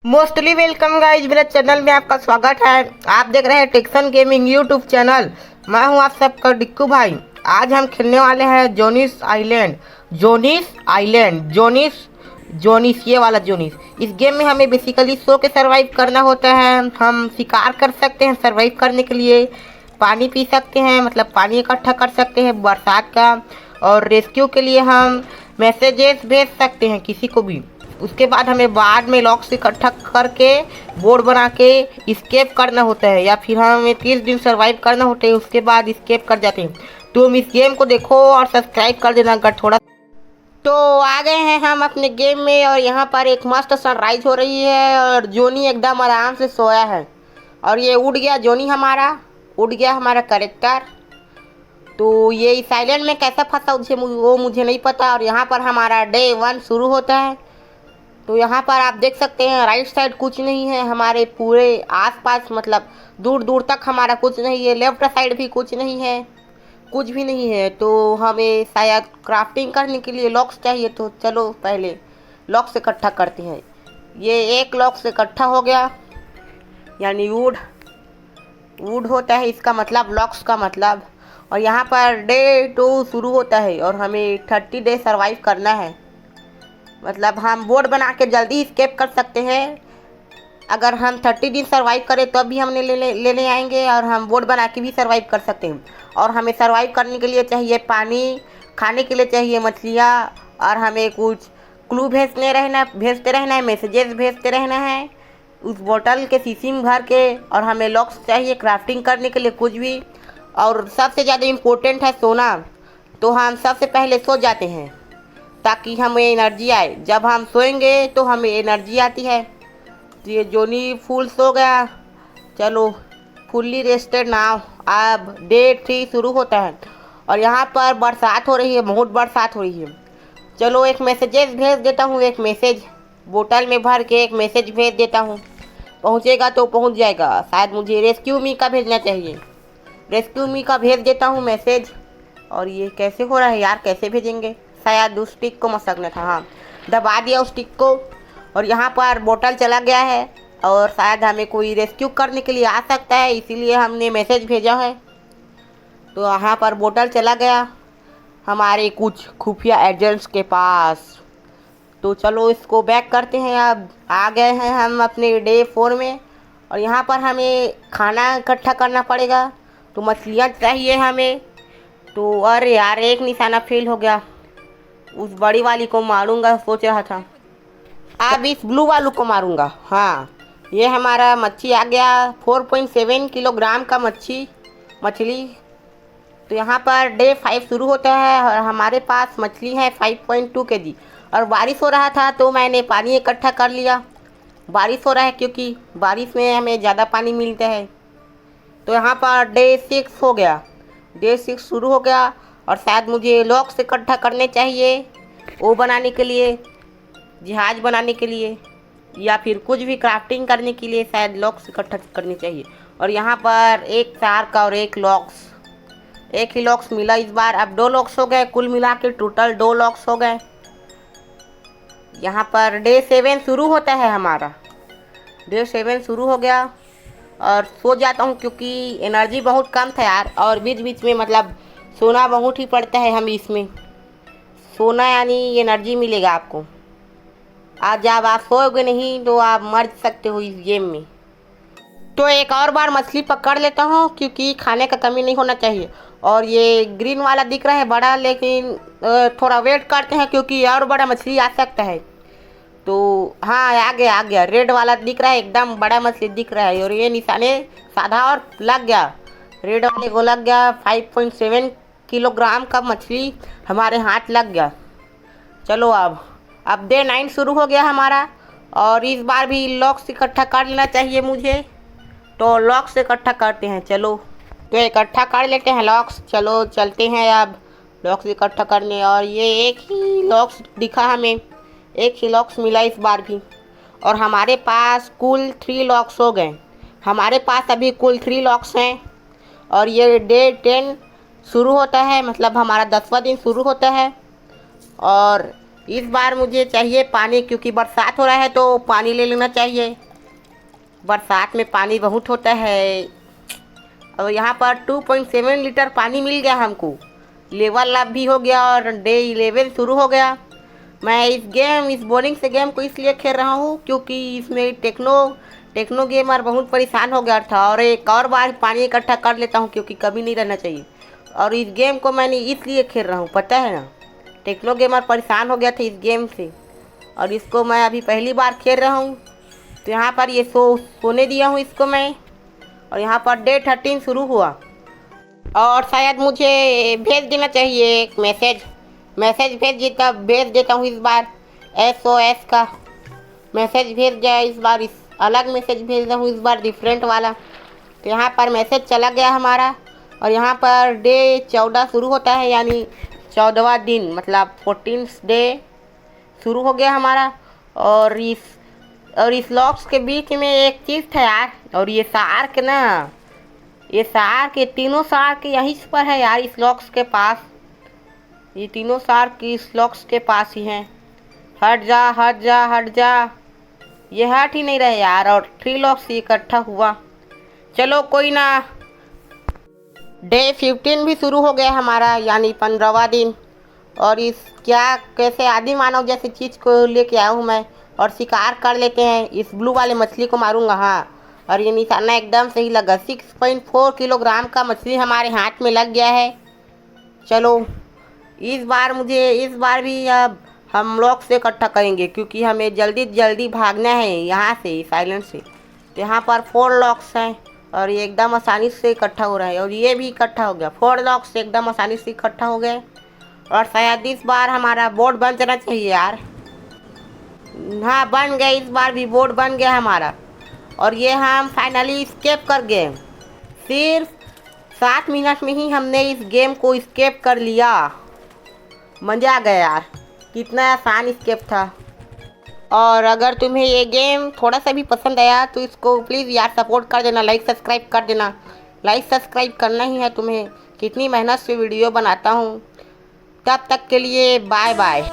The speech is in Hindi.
मोस्टली वेलकम गाइज, मेरे चैनल में आपका स्वागत है। आप देख रहे हैं टेक्सन गेमिंग यूट्यूब चैनल। मैं हूं आप सबका डिक्कू भाई। आज हम खेलने वाले हैं जोनिस आइलैंड। जोनिस ये वाला जोनिस। इस गेम में हमें बेसिकली सो के सरवाइव करना होता है। हम शिकार कर सकते हैं सरवाइव करने के लिए, पानी पी सकते हैं, मतलब पानी इकट्ठा कर सकते हैं बरसात का, और रेस्क्यू के लिए हम मैसेजेस भेज सकते हैं किसी को भी। उसके बाद हमें बाद में लॉक्स इकट्ठा करके बोर्ड बना के इस्केप करना होता है, या फिर हमें 30 दिन सरवाइव करना होता है, उसके बाद इस्केप कर जाते हैं। तो हम इस गेम को देखो और सब्सक्राइब कर देना अगर थोड़ा। तो आ गए हैं हम अपने गेम में, और यहाँ पर एक मस्त सनराइज हो रही है और जोनी एकदम आराम से सोया है। और ये उड़ गया जोनी, हमारा उड़ गया हमारा कैरेक्टर। तो ये इस आइलैंड में कैसा फंसा वो मुझे नहीं पता। और यहाँ पर हमारा डे 1 शुरू होता है। तो यहाँ पर आप देख सकते हैं राइट साइड कुछ नहीं है, हमारे पूरे आसपास मतलब दूर दूर तक हमारा कुछ नहीं है। लेफ्ट साइड भी कुछ नहीं है, कुछ भी नहीं है। तो हमें शायद क्राफ्टिंग करने के लिए लॉक्स चाहिए। तो चलो पहले लॉक्स इकट्ठा करते हैं। ये एक लॉक्स इकट्ठा हो गया, यानी वुड होता है इसका मतलब, लॉक्स का मतलब। और यहाँ पर डे 2 शुरू होता है और हमें 30 डे सर्वाइव करना है। मतलब हम बोर्ड बना के जल्दी स्केप कर सकते हैं। अगर हम 30 दिन सर्वाइव करें तब भी हमने लेने आएंगे, और हम बोर्ड बना के भी सर्वाइव कर सकते हैं। और हमें सर्वाइव करने के लिए चाहिए पानी, खाने के लिए चाहिए मछलियाँ, और हमें कुछ क्लू भेजते रहना है, मैसेजेस भेजते रहना है उस बोतल के शीशी में भर के। और हमें लॉक्स चाहिए क्राफ्टिंग करने के लिए कुछ भी। और सबसे ज़्यादा इम्पोर्टेंट है सोना। तो हम सबसे पहले सो जाते हैं ताकि हमें एनर्जी आए। जब हम सोएंगे तो हमें एनर्जी आती है। तो ये जोनी फुल सो गया। चलो फुल्ली रेस्टेड नाउ। अब डे 3 शुरू होता है और यहाँ पर बरसात हो रही है, बहुत बरसात हो रही है। चलो एक मैसेजेस भेज देता हूँ, एक मैसेज बोतल में भर के एक मैसेज भेज देता हूँ। पहुँचेगा तो पहुँच जाएगा। शायद मुझे रेस्क्यू मी का भेजना चाहिए। रेस्क्यू मी का भेज देता हूँ मैसेज। और ये कैसे हो रहा है यार, कैसे भेजेंगे? शायद उस स्टिक को मसकना था। हाँ, दबा दिया उस स्टिक को और यहाँ पर बोतल चला गया है। और शायद हमें कोई रेस्क्यू करने के लिए आ सकता है, इसीलिए हमने मैसेज भेजा है। तो यहाँ पर बोतल चला गया हमारे कुछ खुफिया एजेंट्स के पास। तो चलो इसको बैक करते हैं। अब आ गए हैं हम अपने डे 4 में, और यहाँ पर हमें खाना इकट्ठा करना पड़ेगा। तो मछलियाँ चाहिए हमें। तो अरे यार, एक निशाना फेल हो गया। उस बड़ी वाली को मारूंगा सोच रहा था, अब इस ब्लू वालू को मारूंगा। हाँ, ये हमारा मच्छी आ गया, 4.7 किलोग्राम का मछली। तो यहाँ पर डे 5 शुरू होता है और हमारे पास मछली है 5.2 kg। और बारिश हो रहा था तो मैंने पानी इकट्ठा कर लिया। बारिश हो रहा है क्योंकि बारिश में हमें ज़्यादा पानी मिलता है। तो यहाँ पर डे 6 हो गया, डे 6 शुरू हो गया। और शायद मुझे लॉक्स इकट्ठा करने चाहिए, वो बनाने के लिए, जहाज बनाने के लिए, या फिर कुछ भी क्राफ्टिंग करने के लिए शायद लॉक्स इकट्ठा करनी चाहिए। और यहाँ पर एक शार्क और एक ही लॉक्स मिला इस बार। अब 2 लॉक्स हो गए, कुल मिला के टोटल 2 लॉक्स हो गए। यहाँ पर डे 7 शुरू होता है हमारा। डे 7 शुरू हो गया और सो जाता हूँ क्योंकि एनर्जी बहुत कम था यार। और बीच बीच में मतलब सोना बहुत ही पड़ता है हमें इसमें। सोना यानी एनर्जी मिलेगा आपको। आज जब आप सोओगे नहीं तो आप मर सकते हो इस गेम में। तो एक और बार मछली पकड़ लेता हूँ क्योंकि खाने का कमी नहीं होना चाहिए। और ये ग्रीन वाला दिख रहा है बड़ा, लेकिन थोड़ा वेट करते हैं क्योंकि और बड़ा मछली आ सकता है। तो हाँ, आ गया रेड वाला दिख रहा है, एकदम बड़ा मछली दिख रहा है। और ये निशाने साधा और लग गया, रेड वाले को लग गया। 5.7 किलोग्राम का मछली हमारे हाथ लग गया। चलो अब डे 9 शुरू हो गया हमारा। और इस बार भी लॉक्स इकट्ठा कर लेना चाहिए मुझे। तो लॉक्स इकट्ठा करते हैं। चलो तो इकट्ठा कर लेते हैं लॉक्स। चलो चलते हैं अब लॉक्स इकट्ठा करने। और ये एक ही लॉक्स दिखा हमें, एक ही लॉक्स मिला इस बार भी। और हमारे पास कुल 3 लॉक्स हो गए। हमारे पास अभी कुल 3 लॉक्स हैं। और ये डे 10 शुरू होता है, मतलब हमारा 10वां दिन शुरू होता है। और इस बार मुझे चाहिए पानी, क्योंकि बरसात हो रहा है तो पानी ले लेना चाहिए। बरसात में पानी बहुत होता है। और यहाँ पर 2.7 लीटर पानी मिल गया हमको। लेवल अप भी हो गया और डे 11 शुरू हो गया। मैं इस बोरिंग से गेम को इसलिए खेल रहा हूँ क्योंकि इसमें टेक्नो गेमर बहुत परेशान हो गया था। और एक और बार पानी इकट्ठा कर लेता हूँ क्योंकि कभी नहीं रहना चाहिए। और इस गेम को मैंने इसलिए खेल रहा हूँ, पता है ना, टेक्नो गेमर परेशान हो गया था इस गेम से और इसको मैं अभी पहली बार खेल रहा हूँ। तो यहाँ पर ये सोने दिया हूँ इसको मैं। और यहाँ पर डे 13 शुरू हुआ और शायद मुझे भेज देना चाहिए एक मैसेज भेज देता हूँ इस बार। SOS का मैसेज भेज जाए इस बार, इस अलग मैसेज भेज रहा हूँ इस बार, डिफरेंट वाला। तो यहाँ पर मैसेज चला गया हमारा। और यहाँ पर डे 14 शुरू होता है, यानी 14वां दिन, मतलब 14th डे शुरू हो गया हमारा। और इस लॉक्स के बीच में एक चीज़ था यार, और ये शार्क ना, ये शार्क, ये तीनों शार्क यहीं पर है यार, इस लॉक्स के पास। ये तीनों शार्क इस लॉक्स के पास ही हैं। हट जा हट जा हट जा, ये हट ही नहीं रहे यार। और 3 लॉक्स इकट्ठा हुआ। चलो कोई ना। डे 15 भी शुरू हो गया हमारा, यानी 15वां दिन। और इस कैसे आदि मानव जैसी चीज़ को लेके आया हूँ मैं। और शिकार कर लेते हैं, इस ब्लू वाले मछली को मारूंगा। हाँ, और ये निशाना एकदम सही लगा। 6.4 किलोग्राम का मछली हमारे हाथ में लग गया है। चलो इस बार भी अब हम लोग से इकट्ठा करेंगे क्योंकि हमें जल्दी भागना है यहाँ से, साइलेंट से। तो यहाँ पर 4 लॉक्स हैं और ये एकदम आसानी से इकट्ठा हो रहा है। और ये भी इकट्ठा हो गया, 4 लॉक्स एकदम आसानी से इकट्ठा हो गए। और शायद इस बार हमारा बोर्ड बन जाना चाहिए यार। हाँ बन गया, इस बार भी बोर्ड बन गया हमारा। और ये हम फाइनली स्केप कर गए। सिर्फ 7 मिनट में ही हमने इस गेम को स्केप कर लिया। मज़ा आ गया यार, कितना आसान स्केप था। और अगर तुम्हें ये गेम थोड़ा सा भी पसंद आया तो इसको प्लीज़ यार सपोर्ट कर देना, लाइक सब्सक्राइब कर देना। लाइक सब्सक्राइब करना ही है तुम्हें, कितनी मेहनत से वीडियो बनाता हूँ। तब तक के लिए बाय बाय।